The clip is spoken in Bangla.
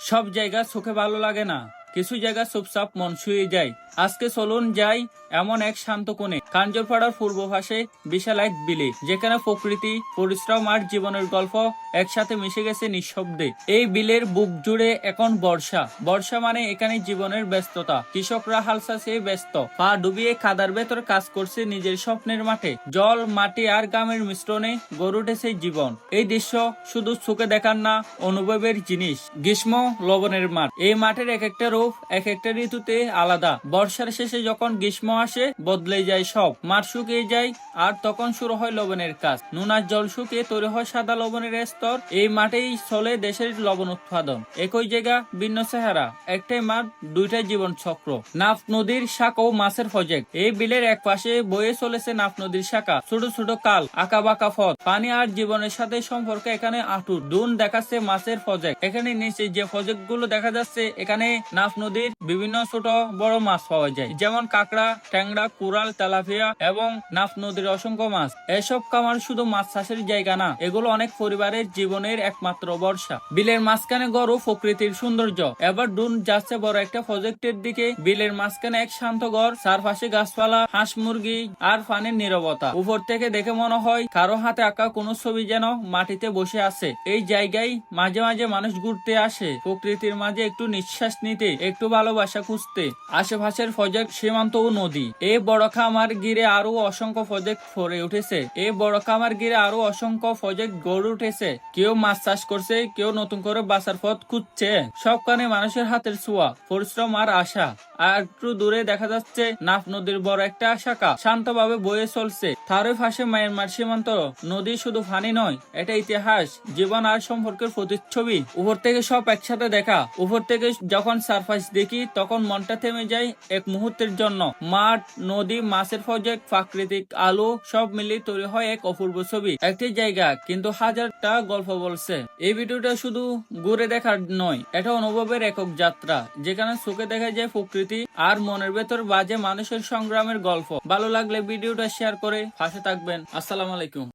সব জায়গা চোখে ভালো লাগে না, কিছু জায়গা চুপচাপ মন ছুঁয়ে যায়। আজকে চলুন যাই এমন এক শান্ত কোণে, কাঞ্জরপাড়ার পূর্ব পাশে বিশাল এক বিলে, যেখানে প্রকৃতি, পরিশ্রম আর জীবনের গল্প একসাথে মিশে গেছে নিঃশব্দে। এই বিলের বুক জুড়ে এখন বর্ষা। বর্ষা মানে এখানে জীবনের ব্যস্ততা। কৃষকরা হাল চাষে ব্যস্ত, পা ডুবিয়ে কাদার ভেতর কাজ করছে নিজের স্বপ্নের মাঠে। জল, মাটি আর গামের মিশ্রণে গড়ে উঠেছে জীবন। এই দৃশ্য শুধু চোখে দেখার না, অনুভবের জিনিস। গ্রীষ্ম লবণের মাঠ। এই মাঠের এক একটা রূপ এক একটা ঋতুতে আলাদা। বর্ষার শেষে যখন গ্রীষ্ম আসে, বদলে যায় সব। মাঠ শুকিয়ে যায় আর তখন শুরু হয় লবণের কাজ। নোনার জল শুকিয়ে তৈরি হয় সাদা লবণের স্তর। এই মাঠেই চলে দেশের লবণ উৎপাদন। একই জায়গা, ভিন্ন চেহারা। একটাই মাঠ, দুইটাই জীবন চক্র। নাফ নদীর শাখা ও মাছের প্রজেক্ট। এই বিলের এক পাশে বয়ে চলেছে নাফ নদীর শাখা। ছোট ছোট কাল, আঁকা বাঁকা পথ। পানি আর জীবনের সাথে সম্পর্ক এখানে আটুট। ডুন দেখাচ্ছে মাছের প্রজেক্ট। এখানে নিচে যে প্রজেক্ট গুলো দেখা যাচ্ছে, এখানে নাফ নদীর বিভিন্ন ছোট বড় মাছ পাওয়া যায়, যেমন কাঁকড়া, ট্যাংরা, কুরাল, তেলাপিয়া এবং নাফ নদীর অসংখ্য মাছ। এসব কামার শুধু মাছ চাষের জায়গা না, এগুলো অনেক পরিবারের জীবনের একমাত্র ভরসা। বিলের মাঝখানে গড় প্রকৃতির সৌন্দর্য। এবার ডুন যাচ্ছে বড় একটা প্রজেক্টের দিকে। বিলের মাঝখানে এক শান্ত ঘর, চারপাশে গাছপালা, হাঁস মুরগি আর পানির নীরবতা। উপর থেকে দেখে মনে হয় কারো হাতে আঁকা কোনো ছবি যেন মাটিতে বসে আছে। এই জায়গায় মাঝে মাঝে মানুষ ঘুরতে আসে, প্রকৃতির মাঝে একটু নিঃশ্বাস নিতে, একটু ভালোবাসা খুঁজতে। আশেপাশের প্রজেক্ট, সীমান্ত ও নদী। এই বড় খামার ঘিরে আরো অসংখ্য প্রজেক্ট গড়ে উঠেছে। এই বড় খামার ঘিরে আরো অসংখ্য প্রজেক্ট গড়ে উঠেছে। কেউ মাছ চাষ করছে, কেউ নতুন করে বাঁচার পথ খুঁজছে। সবখানে মানুষের হাতের ছোঁয়া, পরিশ্রম আর আশা। আর একটু দূরে দেখা যাচ্ছে নাফ নদীর বড় একটা শাখা শান্তভাবে বয়ে চলছে। তার পাশে মায়ানমার সীমান্ত। নদী শুধু পানি নয়, এটা ইতিহাস, জীবন আর সম্পর্কের প্রতিচ্ছবি। উপর থেকে সব একসাথে দেখা। উপর থেকে যখন সারফেস দেখি, তখন মনটা থেমে যায় এক মুহূর্তের জন্য। মাঠ, নদী, মাছের প্রজেক্ট, প্রাকৃতিক আলো সব মিলিয়ে তৈরি হয় এক অপূর্ব ছবি। একটি জায়গা কিন্তু হাজারটা গল্প বলছে। এই ভিডিওটা শুধু ঘুরে দেখার নয়, এটা অনুভবের একক যাত্রা, যেখানে চোখে দেখা যায় প্রকৃতি আর মনের ভেতর বাজে মানুষের সংগ্রামের গল্প। ভালো লাগলে ভিডিওটা শেয়ার করে পাশে থাকবেন। আসসালামু আলাইকুম।